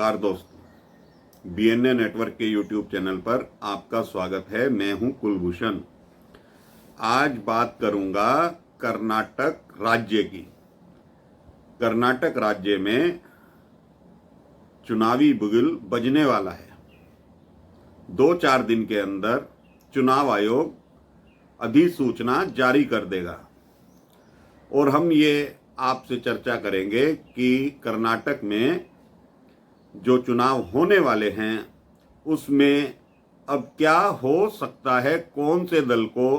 नमस्कार दोस्तों, BNA network के यूट्यूब चैनल पर आपका स्वागत है। मैं हूं कुलभूषण। आज बात करूंगा कर्नाटक राज्य की। कर्नाटक राज्य में चुनावी बिगुल बजने वाला है। 2-4 दिन के अंदर चुनाव आयोग अधिसूचना जारी कर देगा और हम ये आपसे चर्चा करेंगे कि कर्नाटक में जो चुनाव होने वाले हैं उसमें अब क्या हो सकता है, कौन से दल को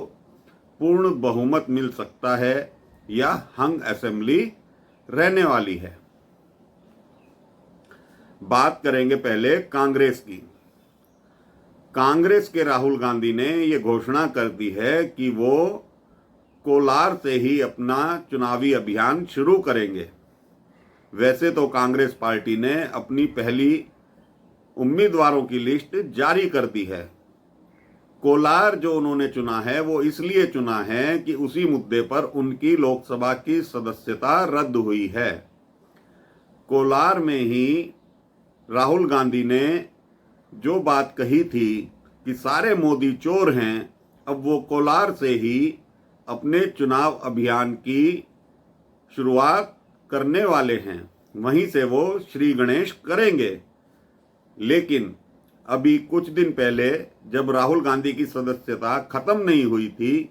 पूर्ण बहुमत मिल सकता है या हंग असेंबली रहने वाली है। बात करेंगे पहले कांग्रेस की। कांग्रेस के राहुल गांधी ने ये घोषणा कर दी है कि वो कोलार से ही अपना चुनावी अभियान शुरू करेंगे। वैसे तो कांग्रेस पार्टी ने अपनी पहली उम्मीदवारों की लिस्ट जारी कर दी है। कोलार जो उन्होंने चुना है वो इसलिए चुना है कि उसी मुद्दे पर उनकी लोकसभा की सदस्यता रद्द हुई है। कोलार में ही राहुल गांधी ने जो बात कही थी कि सारे मोदी चोर हैं, अब वो कोलार से ही अपने चुनाव अभियान की शुरुआत करने वाले हैं। वहीं से वो श्री गणेश करेंगे। लेकिन अभी कुछ दिन पहले जब राहुल गांधी की सदस्यता खत्म नहीं हुई थी,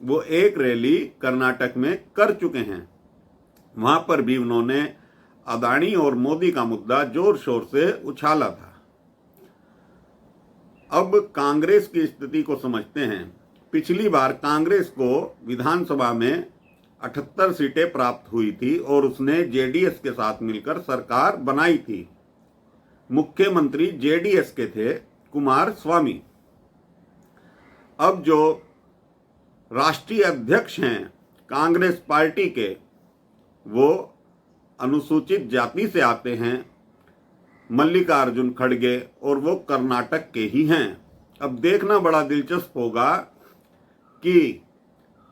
वो एक रैली कर्नाटक में कर चुके हैं। वहां पर भी उन्होंने अदानी और मोदी का मुद्दा जोर शोर से उछाला था। अब कांग्रेस की स्थिति को समझते हैं। पिछली बार कांग्रेस को विधानसभा में 78 सीटें प्राप्त हुई थी और उसने जेडीएस के साथ मिलकर सरकार बनाई थी। मुख्यमंत्री जेडीएस के थे कुमार स्वामी। अब जो राष्ट्रीय अध्यक्ष हैं कांग्रेस पार्टी के, वो अनुसूचित जाति से आते हैं, मल्लिकार्जुन खड़गे, और वो कर्नाटक के ही हैं। अब देखना बड़ा दिलचस्प होगा कि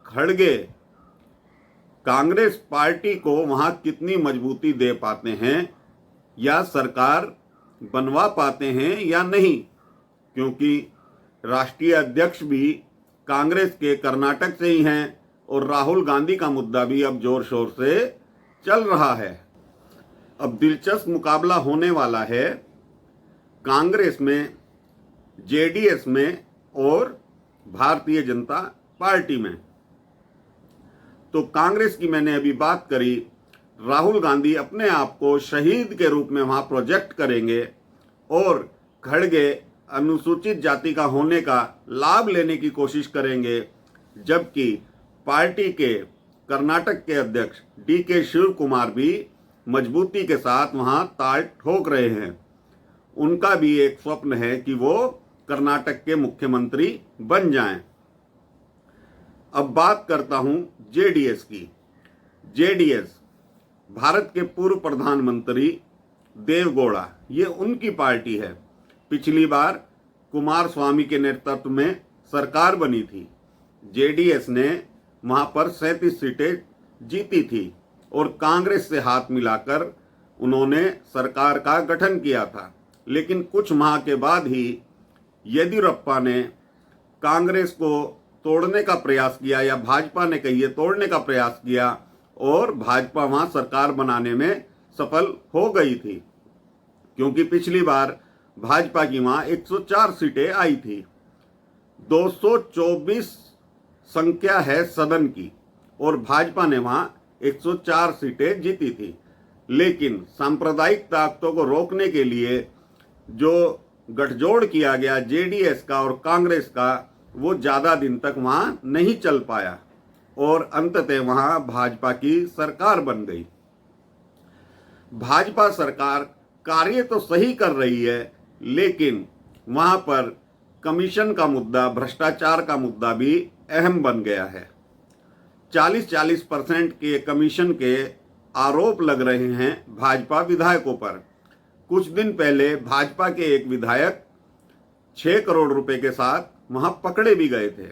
खड़गे कांग्रेस पार्टी को वहां कितनी मजबूती दे पाते हैं या सरकार बनवा पाते हैं या नहीं, क्योंकि राष्ट्रीय अध्यक्ष भी कांग्रेस के कर्नाटक से ही हैं और राहुल गांधी का मुद्दा भी अब जोर शोर से चल रहा है। अब दिलचस्प मुकाबला होने वाला है कांग्रेस में, जेडीएस में और भारतीय जनता पार्टी में। तो कांग्रेस की मैंने अभी बात करी। राहुल गांधी अपने आप को शहीद के रूप में वहां प्रोजेक्ट करेंगे और खड़गे अनुसूचित जाति का होने का लाभ लेने की कोशिश करेंगे, जबकि पार्टी के कर्नाटक के अध्यक्ष डीके शिव कुमार भी मजबूती के साथ वहां ताल ठोक रहे हैं। उनका भी एक स्वप्न है कि वो कर्नाटक के मुख्यमंत्री बन जाएं। अब बात करता हूं जेडीएस की। जेडीएस भारत के पूर्व प्रधानमंत्री देवगौड़ा, ये उनकी पार्टी है। पिछली बार कुमार स्वामी के नेतृत्व में सरकार बनी थी। जेडीएस ने वहां पर 37 सीटें जीती थी और कांग्रेस से हाथ मिलाकर उन्होंने सरकार का गठन किया था। लेकिन कुछ माह के बाद ही येदियुरप्पा ने कांग्रेस को तोड़ने का प्रयास किया, या भाजपा ने कहिए तोड़ने का प्रयास किया, और भाजपा वहां सरकार बनाने में सफल हो गई थी, क्योंकि पिछली बार भाजपा की वहां 104 सीटें आई थी। 224 संख्या है सदन की और भाजपा ने वहां 104 सीटें जीती थी। लेकिन सांप्रदायिक ताकतों को रोकने के लिए जो गठजोड़ किया गया जेडीएस का और कांग्रेस का, वो ज्यादा दिन तक वहां नहीं चल पाया और अंततः वहां भाजपा की सरकार बन गई। भाजपा सरकार कार्य तो सही कर रही है, लेकिन वहां पर कमीशन का मुद्दा, भ्रष्टाचार का मुद्दा भी अहम बन गया है। 40% के कमीशन के आरोप लग रहे हैं भाजपा विधायकों पर। कुछ दिन पहले भाजपा के एक विधायक 6 करोड़ रुपए के साथ वहां पकड़े भी गए थे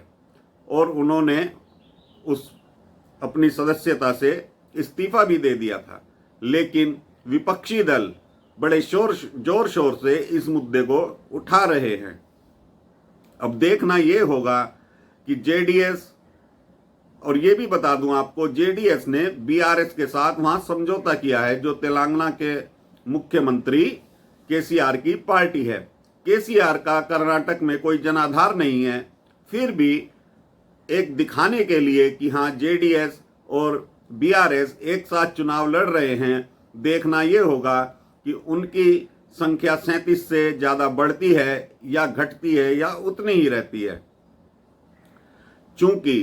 और उन्होंने उस अपनी सदस्यता से इस्तीफा भी दे दिया था। लेकिन विपक्षी दल बड़े जोर शोर से इस मुद्दे को उठा रहे हैं। अब देखना ये होगा कि जेडीएस, और ये भी बता दूं आपको, जेडीएस ने बीआरएस के साथ वहां समझौता किया है, जो तेलंगाना के मुख्यमंत्री केसीआर की पार्टी है। केसीआर का कर्नाटक में कोई जनाधार नहीं है, फिर भी एक दिखाने के लिए कि हाँ जेडीएस और बीआरएस एक साथ चुनाव लड़ रहे हैं, देखना ये होगा कि उनकी संख्या 37 से ज्यादा बढ़ती है या घटती है या उतनी ही रहती है। चूंकि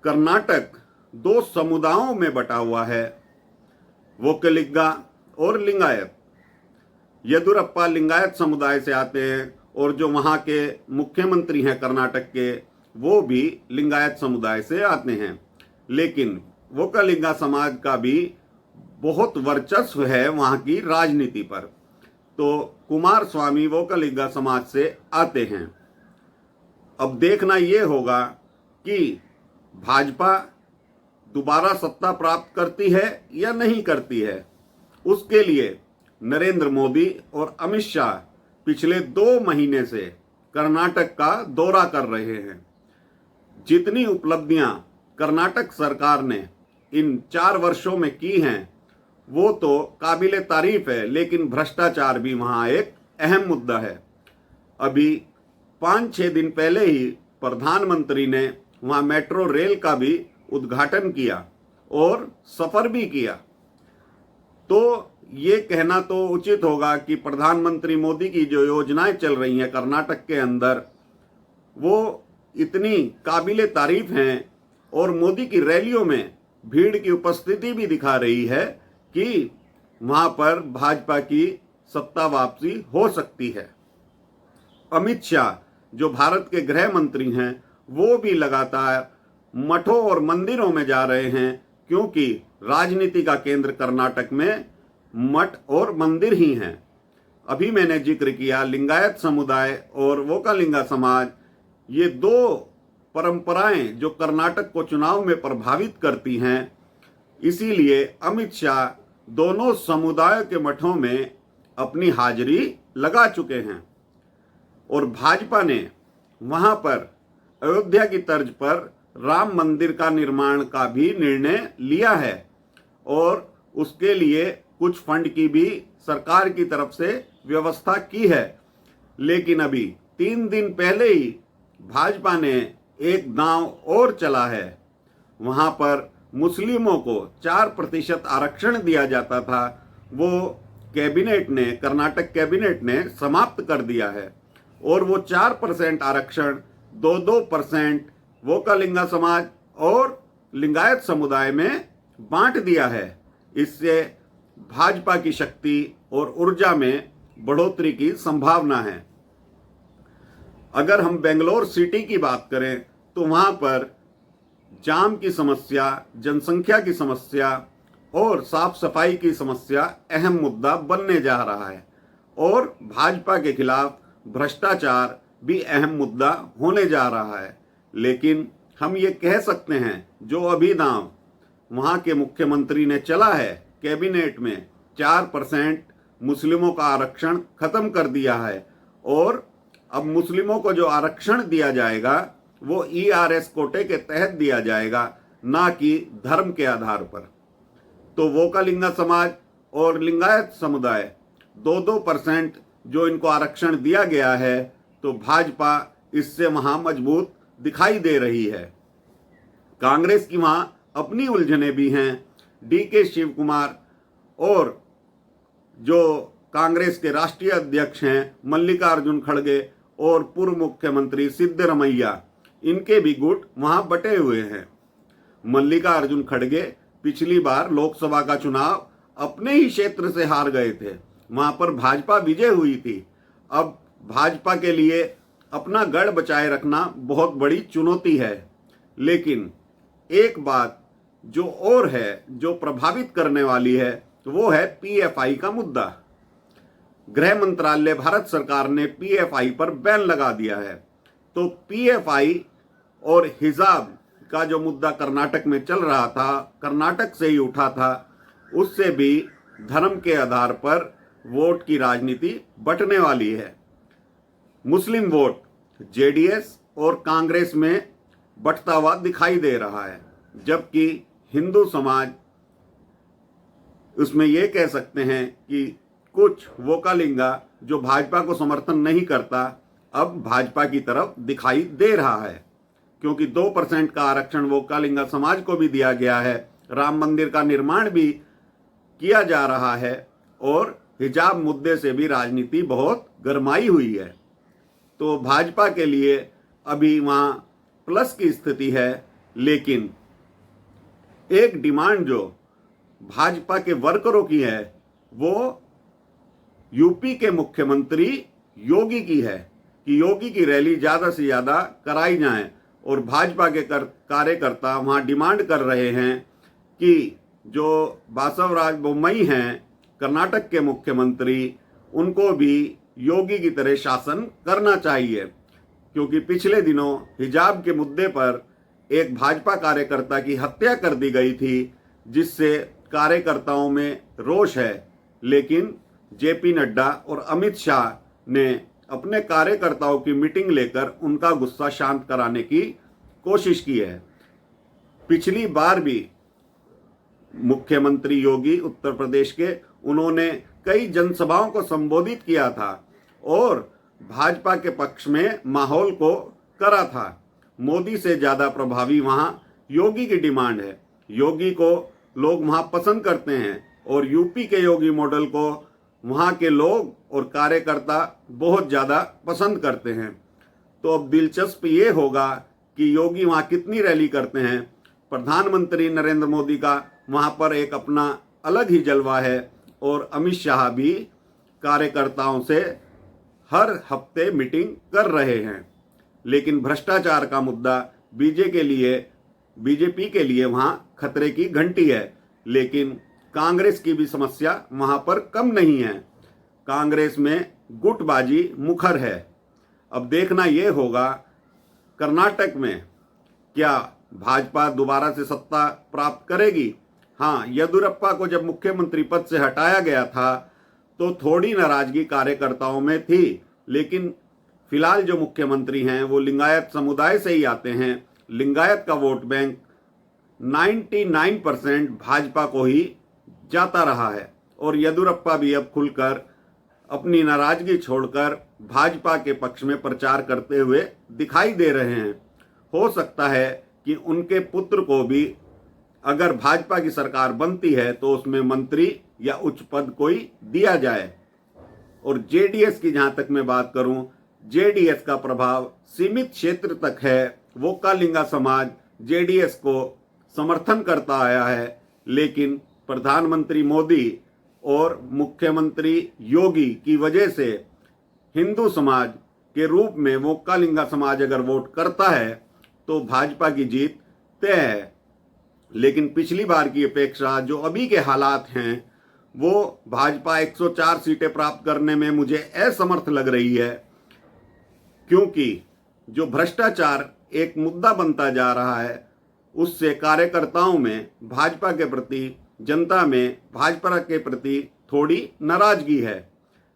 कर्नाटक 2 समुदायों में बटा हुआ है, वोक्कलिगा और लिंगायत। येदुरप्पा लिंगायत समुदाय से आते हैं और जो वहां के मुख्यमंत्री हैं कर्नाटक के, वो भी लिंगायत समुदाय से आते हैं। लेकिन वोक्कलिगा समाज का भी बहुत वर्चस्व है वहां की राजनीति पर। तो कुमार स्वामी वोक्कलिगा समाज से आते हैं। अब देखना यह होगा कि भाजपा दोबारा सत्ता प्राप्त करती है या नहीं करती है। उसके लिए नरेंद्र मोदी और अमित शाह पिछले 2 महीने से कर्नाटक का दौरा कर रहे हैं। जितनी उपलब्धियां कर्नाटक सरकार ने इन 4 वर्षों में की हैं, वो तो काबिले तारीफ है, लेकिन भ्रष्टाचार भी वहां एक अहम मुद्दा है। अभी 5-6 दिन पहले ही प्रधानमंत्री ने वहां मेट्रो रेल का भी उद्घाटन किया और सफर भी किया। तो ये कहना तो उचित होगा कि प्रधानमंत्री मोदी की जो योजनाएं चल रही हैं कर्नाटक के अंदर, वो इतनी काबिले तारीफ हैं और मोदी की रैलियों में भीड़ की उपस्थिति भी दिखा रही है कि वहां पर भाजपा की सत्ता वापसी हो सकती है। अमित शाह जो भारत के गृह मंत्री हैं, वो भी लगातार मठों और मंदिरों में जा रहे हैं, क्योंकि राजनीति का केंद्र कर्नाटक में मठ और मंदिर ही हैं। अभी मैंने जिक्र किया लिंगायत समुदाय और वोक्कलिगा समाज, ये 2 परंपराएं जो कर्नाटक को चुनाव में प्रभावित करती हैं। इसीलिए अमित शाह दोनों समुदायों के मठों में अपनी हाजिरी लगा चुके हैं और भाजपा ने वहां पर अयोध्या की तर्ज पर राम मंदिर का निर्माण का भी निर्णय लिया है और उसके लिए कुछ फंड की भी सरकार की तरफ से व्यवस्था की है। लेकिन अभी 3 दिन पहले ही भाजपा ने एक दांव और चला है। वहां पर मुस्लिमों को 4% आरक्षण दिया जाता था, वो कैबिनेट ने, कर्नाटक कैबिनेट ने समाप्त कर दिया है और वो 4% आरक्षण 2-2% वोक्कलिगा समाज और लिंगायत समुदाय में बांट दिया है। इससे भाजपा की शक्ति और ऊर्जा में बढ़ोतरी की संभावना है। अगर हम बेंगलोर सिटी की बात करें तो वहां पर जाम की समस्या, जनसंख्या की समस्या और साफ सफाई की समस्या अहम मुद्दा बनने जा रहा है और भाजपा के खिलाफ भ्रष्टाचार भी अहम मुद्दा होने जा रहा है। लेकिन हम ये कह सकते हैं, जो अभिदान वहां के मुख्यमंत्री ने चला है कैबिनेट में, 4% मुस्लिमों का आरक्षण खत्म कर दिया है और अब मुस्लिमों को जो आरक्षण दिया जाएगा वो ईआरएस कोटे के तहत दिया जाएगा, ना कि धर्म के आधार पर। तो वोक्कलिगा समाज और लिंगायत समुदाय 2-2% जो इनको आरक्षण दिया गया है, तो भाजपा इससे वहां मजबूत दिखाई दे रही है। कांग्रेस की वहां अपनी उलझने भी हैं। डीके शिव कुमार और जो कांग्रेस के राष्ट्रीय अध्यक्ष हैं मल्लिकार्जुन खड़गे और पूर्व मुख्यमंत्री सिद्धरमैया, इनके भी गुट वहां बटे हुए हैं। मल्लिकार्जुन खड़गे पिछली बार लोकसभा का चुनाव अपने ही क्षेत्र से हार गए थे, वहां पर भाजपा विजय हुई थी। अब भाजपा के लिए अपना गढ़ बचाए रखना बहुत बड़ी चुनौती है। लेकिन एक बात जो और है, जो प्रभावित करने वाली है, वो है पीएफआई का मुद्दा। गृह मंत्रालय, भारत सरकार ने पीएफआई पर बैन लगा दिया है। तो पीएफआई और हिजाब का जो मुद्दा कर्नाटक में चल रहा था, कर्नाटक से ही उठा था, उससे भी धर्म के आधार पर वोट की राजनीति बंटने वाली है। मुस्लिम वोट जेडीएस और कांग्रेस में बंटता हुआ दिखाई दे रहा है, जबकि हिंदू समाज उसमें ये कह सकते हैं कि कुछ वोकालिंगा जो भाजपा को समर्थन नहीं करता अब भाजपा की तरफ दिखाई दे रहा है, क्योंकि 2% का आरक्षण वोकालिंगा समाज को भी दिया गया है। राम मंदिर का निर्माण भी किया जा रहा है और हिजाब मुद्दे से भी राजनीति बहुत गरमाई हुई है। तो भाजपा के लिए अभी वहाँ प्लस की स्थिति है, लेकिन एक डिमांड जो भाजपा के वर्करों की है वो यूपी के मुख्यमंत्री योगी की है कि योगी की रैली ज़्यादा से ज़्यादा कराई जाए, और भाजपा के कार्यकर्ता वहाँ डिमांड कर रहे हैं कि जो बासवराज बोम्मई हैं कर्नाटक के मुख्यमंत्री, उनको भी योगी की तरह शासन करना चाहिए, क्योंकि पिछले दिनों हिजाब के मुद्दे पर एक भाजपा कार्यकर्ता की हत्या कर दी गई थी, जिससे कार्यकर्ताओं में रोष है। लेकिन जेपी नड्डा और अमित शाह ने अपने कार्यकर्ताओं की मीटिंग लेकर उनका गुस्सा शांत कराने की कोशिश की है। पिछली बार भी मुख्यमंत्री योगी उत्तर प्रदेश के, उन्होंने कई जनसभाओं को संबोधित किया था और भाजपा के पक्ष में माहौल को करा था। मोदी से ज़्यादा प्रभावी वहाँ योगी की डिमांड है। योगी को लोग वहाँ पसंद करते हैं और यूपी के योगी मॉडल को वहाँ के लोग और कार्यकर्ता बहुत ज़्यादा पसंद करते हैं। तो अब दिलचस्प ये होगा कि योगी वहाँ कितनी रैली करते हैं। प्रधानमंत्री नरेंद्र मोदी का वहाँ पर एक अपना अलग ही जलवा है और अमित शाह भी कार्यकर्ताओं से हर हफ्ते मीटिंग कर रहे हैं। लेकिन भ्रष्टाचार का मुद्दा बीजेपी के लिए वहाँ खतरे की घंटी है, लेकिन कांग्रेस की भी समस्या वहाँ पर कम नहीं है। कांग्रेस में गुटबाजी मुखर है। अब देखना ये होगा कर्नाटक में क्या भाजपा दोबारा से सत्ता प्राप्त करेगी। हाँ, येदियुरप्पा को जब मुख्यमंत्री पद से हटाया गया था तो थोड़ी नाराजगी कार्यकर्ताओं में थी, लेकिन फिलहाल जो मुख्यमंत्री हैं वो लिंगायत समुदाय से ही आते हैं। लिंगायत का वोट बैंक 99% भाजपा को ही जाता रहा है और येदियुरप्पा भी अब खुलकर अपनी नाराजगी छोड़कर भाजपा के पक्ष में प्रचार करते हुए दिखाई दे रहे हैं। हो सकता है कि उनके पुत्र को भी अगर भाजपा की सरकार बनती है तो उसमें मंत्री या उच्च पद कोई दिया जाए। और जेडीएस की जहां तक मैं बात करूं, जेडीएस का प्रभाव सीमित क्षेत्र तक है। वोकालिंगा समाज जेडीएस को समर्थन करता आया है, लेकिन प्रधानमंत्री मोदी और मुख्यमंत्री योगी की वजह से हिंदू समाज के रूप में वोकालिंगा समाज अगर वोट करता है तो भाजपा की जीत तय है। लेकिन पिछली बार की अपेक्षा जो अभी के हालात हैं वो भाजपा 104 सीटें प्राप्त करने में मुझे असमर्थ लग रही है, क्योंकि जो भ्रष्टाचार एक मुद्दा बनता जा रहा है उससे कार्यकर्ताओं में भाजपा के प्रति, जनता में भाजपा के प्रति थोड़ी नाराजगी है।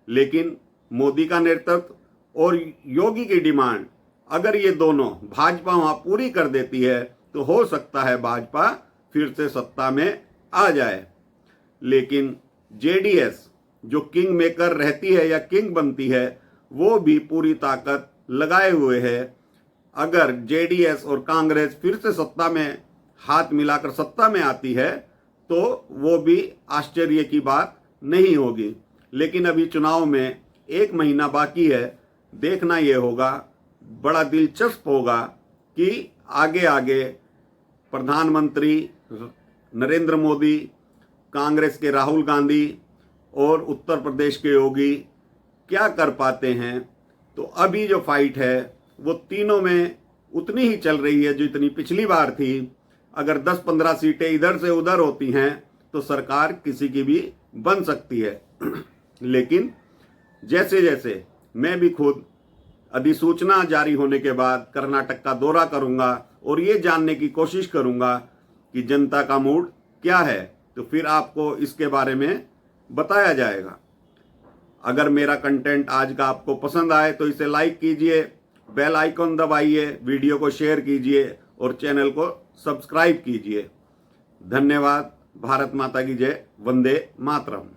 लेकिन मोदी का नेतृत्व और योगी की डिमांड अगर ये दोनों भाजपा वहाँ पूरी कर देती है तो हो सकता है भाजपा फिर से सत्ता में आ जाए। लेकिन जेडीएस जो किंग मेकर रहती है या किंग बनती है वो भी पूरी ताकत लगाए हुए है। अगर जेडीएस और कांग्रेस फिर से सत्ता में हाथ मिलाकर सत्ता में आती है तो वो भी आश्चर्य की बात नहीं होगी। लेकिन अभी चुनाव में 1 महीना बाकी है। देखना ये होगा, बड़ा दिलचस्प होगा कि आगे आगे प्रधानमंत्री नरेंद्र मोदी, कांग्रेस के राहुल गांधी और उत्तर प्रदेश के योगी क्या कर पाते हैं। तो अभी जो फाइट है वो तीनों में उतनी ही चल रही है जितनी पिछली बार थी। अगर 10-15 सीटें इधर से उधर होती हैं तो सरकार किसी की भी बन सकती है। लेकिन जैसे जैसे मैं भी खुद अधिसूचना जारी होने के बाद कर्नाटक का दौरा करूंगा और ये जानने की कोशिश करूंगा कि जनता का मूड क्या है, तो फिर आपको इसके बारे में बताया जाएगा। अगर मेरा कंटेंट आज का आपको पसंद आए तो इसे लाइक कीजिए, बेल आइकॉन दबाइए, वीडियो को शेयर कीजिए और चैनल को सब्सक्राइब कीजिए। धन्यवाद। भारत माता की जय। वंदे मातरम।